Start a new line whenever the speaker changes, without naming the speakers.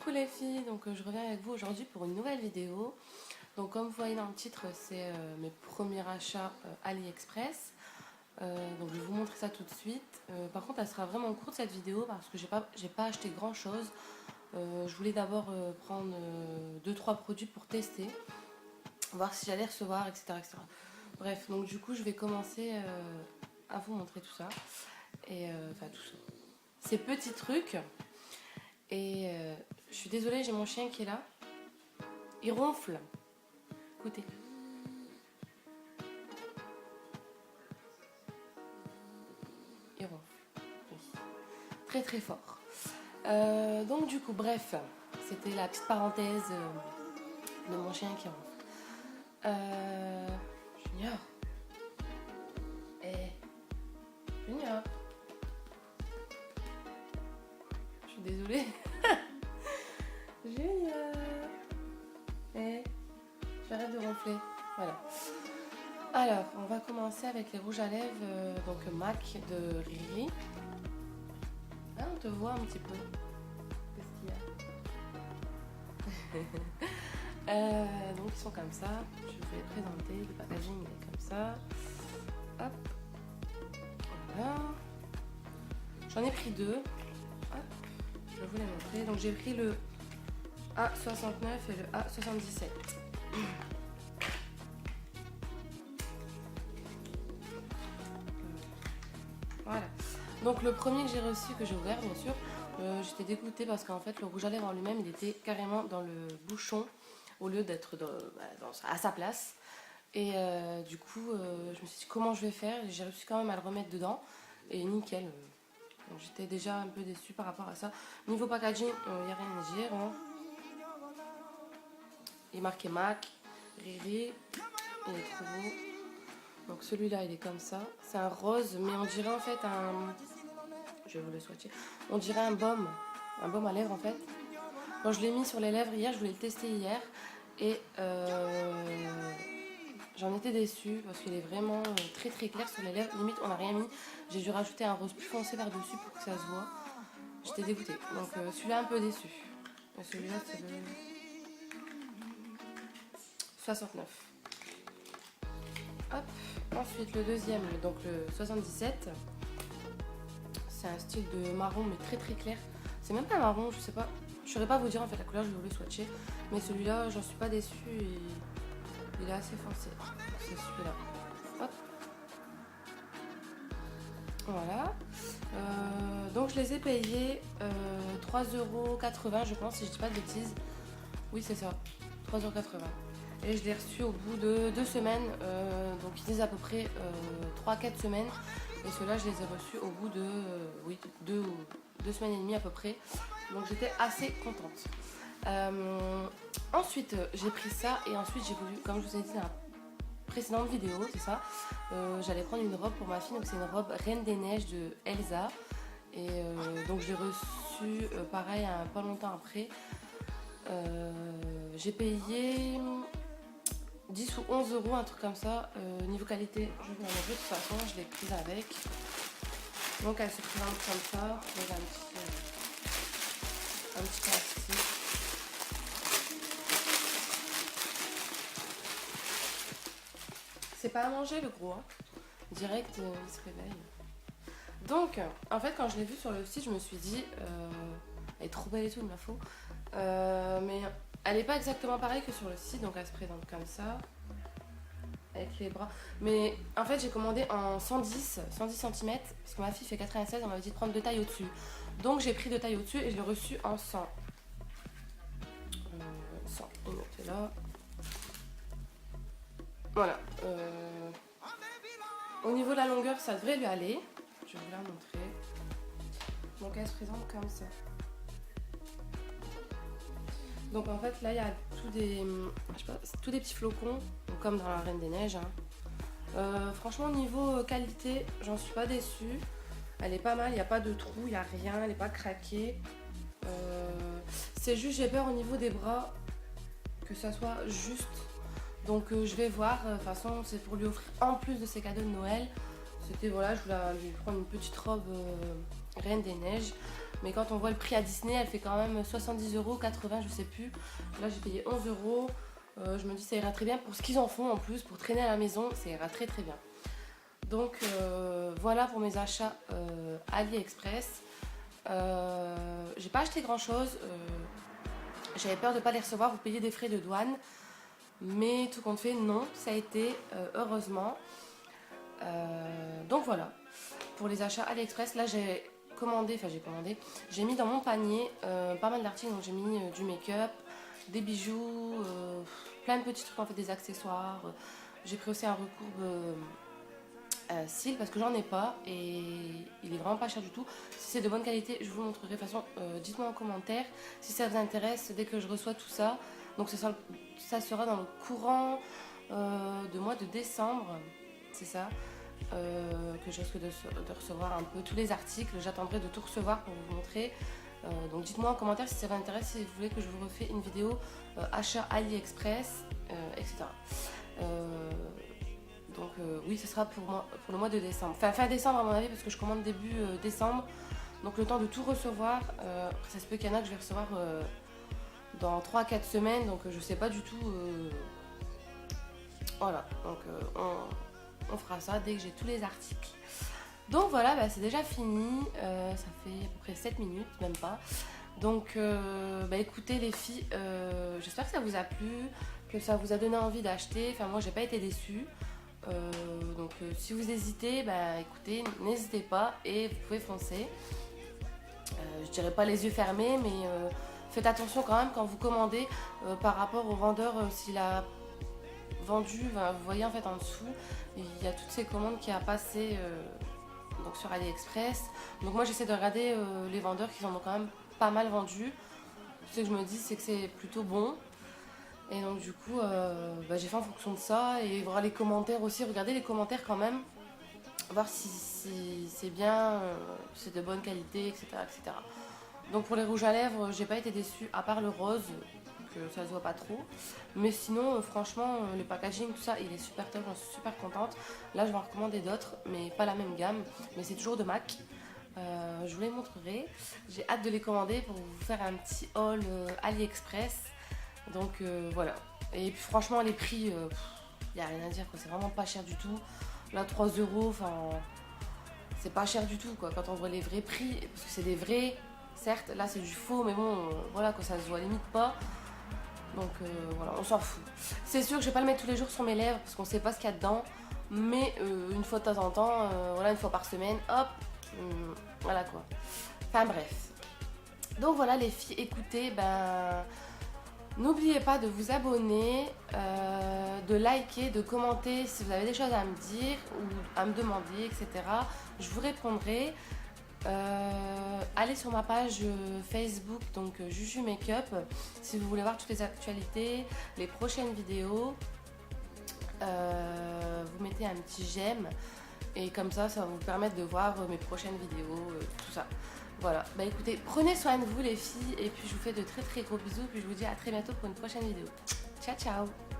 Coucou les filles, donc je reviens avec vous aujourd'hui pour une nouvelle vidéo. Donc comme vous voyez dans le titre, c'est mes premiers achats AliExpress. Donc je vais vous montrer ça tout de suite. Par contre elle sera vraiment courte cette vidéo parce que j'ai pas acheté grand chose. Je voulais d'abord prendre 2-3 produits pour tester, voir si j'allais recevoir, etc., etc. Bref, donc du coup je vais commencer à vous montrer tout ça. Et enfin tout ça. Ces petits trucs. Et je suis désolée, j'ai mon chien qui est là. Il ronfle. Écoutez. Il ronfle. Oui. Très très fort. Donc du coup, bref, c'était la petite parenthèse de mon chien qui ronfle. Junior. Junior. Je suis désolée. Junior. J'arrête de ronfler. Voilà. Alors, on va commencer avec les rouges à lèvres, donc MAC de Riri. Ah, on te voit un petit peu. Qu'est-ce qu'il y a? Donc, ils sont comme ça. Je vais les présenter. Le packaging, il est comme ça. Hop. Voilà. J'en ai pris deux. Hop. Je vais vous les montrer. Donc, j'ai pris le A69 et le A77. Voilà. Donc le premier que j'ai reçu, que j'ai ouvert bien sûr, j'étais dégoûtée parce qu'en fait le rouge à lèvres en lui-même il était carrément dans le bouchon au lieu d'être à sa place. Et du coup je me suis dit comment je vais faire. J'ai réussi quand même à le remettre dedans et nickel. Donc j'étais déjà un peu déçue par rapport à ça. Niveau packaging, il n'y a rien à dire. Hein. Il est marqué MAC, Riri, il est trop beau. Donc celui-là il est comme ça, c'est un rose mais on dirait en fait je vais vous le swatcher, on dirait un baume à lèvres en fait. Quand je l'ai mis sur les lèvres hier, je voulais le tester hier et j'en étais déçue parce qu'il est vraiment très très clair sur les lèvres, limite on n'a rien mis, j'ai dû rajouter un rose plus foncé par dessus pour que ça se voit. J'étais dégoûtée, donc celui-là un peu déçu. Et celui-là c'est le 69. Hop. Ensuite le deuxième, donc le 77, c'est un style de marron mais très très clair. C'est même pas marron, je sais pas, je saurais pas vous dire en fait la couleur, je vais vous le swatcher. Mais celui-là, j'en suis pas déçue et il est assez foncé. C'est celui-là. Hop. Voilà. Donc je les ai payés 3,80€ je pense, si je dis pas de bêtises. Oui c'est ça, 3,80€. Et je l'ai reçu au bout de 2 semaines, donc ils disent à peu près 3-4 semaines. Et ceux-là, je les ai reçus au bout de 2 semaines et demie à peu près. Donc j'étais assez contente. Ensuite, j'ai pris ça et ensuite j'ai voulu, comme je vous ai dit dans la précédente vidéo, c'est ça, j'allais prendre une robe pour ma fille. Donc c'est une robe Reine des Neiges de Elsa. Et donc je l'ai reçue pareil pas longtemps après. J'ai payé 10 ou 11€, un truc comme ça. Niveau qualité, je vais en enlever de toute façon, je l'ai prise avec. Donc elle se présente comme ça, avec un petit plastique. C'est pas à manger le gros, hein. Direct, il se réveille. Donc, en fait, quand je l'ai vu sur le site, je me suis dit, elle est trop belle et tout, il me la faut. Mais elle n'est pas exactement pareille que sur le site, donc elle se présente comme ça, avec les bras. Mais en fait, j'ai commandé en 110 cm, parce que ma fille fait 96, on m'avait dit de prendre 2 tailles au-dessus. Donc j'ai pris 2 tailles au-dessus et je l'ai reçu en 100. 100, il était là. Voilà. Au niveau de la longueur, ça devrait lui aller. Je vais vous la montrer. Donc elle se présente comme ça. Donc en fait là il y a tous des petits flocons, donc comme dans la Reine des Neiges. Hein. Franchement niveau qualité, j'en suis pas déçue. Elle est pas mal, il n'y a pas de trou, il n'y a rien, elle n'est pas craquée. C'est juste j'ai peur au niveau des bras que ça soit juste. Donc je vais voir, de toute façon c'est pour lui offrir en plus de ses cadeaux de Noël. C'était voilà, je voulais lui prendre une petite robe Reine des Neiges. Mais quand on voit le prix à Disney, elle fait quand même 70 euros, 80, je sais plus. Là, j'ai payé 11 euros. Je me dis, ça ira très bien pour ce qu'ils en font en plus, pour traîner à la maison, ça ira très très bien. Donc voilà pour mes achats AliExpress. J'ai pas acheté grand chose. J'avais peur de ne pas les recevoir, vous payez des frais de douane. Mais tout compte fait, non, ça a été heureusement. Donc voilà, pour les achats AliExpress, là j'ai commandé, j'ai mis dans mon panier pas mal d'articles. Donc j'ai mis du make-up, des bijoux, plein de petits trucs en fait, des accessoires. J'ai pris aussi un recourbe cils parce que j'en ai pas et il est vraiment pas cher du tout. Si c'est de bonne qualité, je vous le montrerai. De toute façon, dites-moi en commentaire si ça vous intéresse dès que je reçois tout ça. Donc ça sera dans le courant de mois de décembre, c'est ça, que je risque de recevoir un peu tous les articles. J'attendrai de tout recevoir pour vous montrer. Donc dites-moi en commentaire si ça vous intéresse, si vous voulez que je vous refais une vidéo achat AliExpress, etc. Donc oui, ce sera pour le mois de décembre. Enfin, fin décembre à mon avis, parce que je commande début décembre. Donc le temps de tout recevoir. Ça se peut qu'il y en a que je vais recevoir dans 3-4 semaines. Donc je sais pas du tout. Voilà, donc on fera ça dès que j'ai tous les articles. Donc voilà, bah, c'est déjà fini. Ça fait à peu près 7 minutes, même pas. Donc bah, écoutez les filles, j'espère que ça vous a plu, que ça vous a donné envie d'acheter. Enfin moi j'ai pas été déçue. Donc si vous hésitez, bah écoutez, n'hésitez pas et vous pouvez foncer. Je dirais pas les yeux fermés, mais faites attention quand même quand vous commandez par rapport au vendeur s'il a vendu. Vous voyez en fait en dessous, il y a toutes ces commandes qui a passé donc sur AliExpress. Donc moi j'essaie de regarder les vendeurs qui en ont quand même pas mal vendu. Ce que je me dis c'est que c'est plutôt bon. Et donc du coup, bah, j'ai fait en fonction de ça et voir les commentaires aussi, regarder les commentaires quand même, voir si c'est bien, si c'est de bonne qualité, etc., etc. Donc pour les rouges à lèvres, j'ai pas été déçue, à part le rose, que ça se voit pas trop. Mais sinon, franchement, le packaging, tout ça, il est super top, j'en suis super contente. Là, je vais en recommander d'autres, mais pas la même gamme, mais c'est toujours de MAC. Je vous les montrerai. J'ai hâte de les commander pour vous faire un petit haul AliExpress. Donc voilà. Et puis franchement les prix, il n'y a rien à dire quoi. C'est vraiment pas cher du tout. Là 3 euros, enfin c'est pas cher du tout quoi. Quand on voit les vrais prix, parce que c'est des vrais, certes là c'est du faux, mais bon voilà quoi, ça se voit limite pas. Donc voilà, on s'en fout. C'est sûr que je vais pas le mettre tous les jours sur mes lèvres parce qu'on sait pas ce qu'il y a dedans. Mais une fois de temps en temps, voilà, une fois par semaine, hop, voilà quoi. Enfin bref. Donc voilà les filles, écoutez, ben n'oubliez pas de vous abonner, de liker, de commenter si vous avez des choses à me dire ou à me demander, etc. Je vous répondrai. Allez sur ma page Facebook, donc Juju Makeup, si vous voulez voir toutes les actualités, les prochaines vidéos. Vous mettez un petit j'aime et comme ça, ça va vous permettre de voir mes prochaines vidéos, tout ça. Voilà, bah écoutez, prenez soin de vous les filles et puis je vous fais de très très gros bisous puis je vous dis à très bientôt pour une prochaine vidéo. Ciao ciao.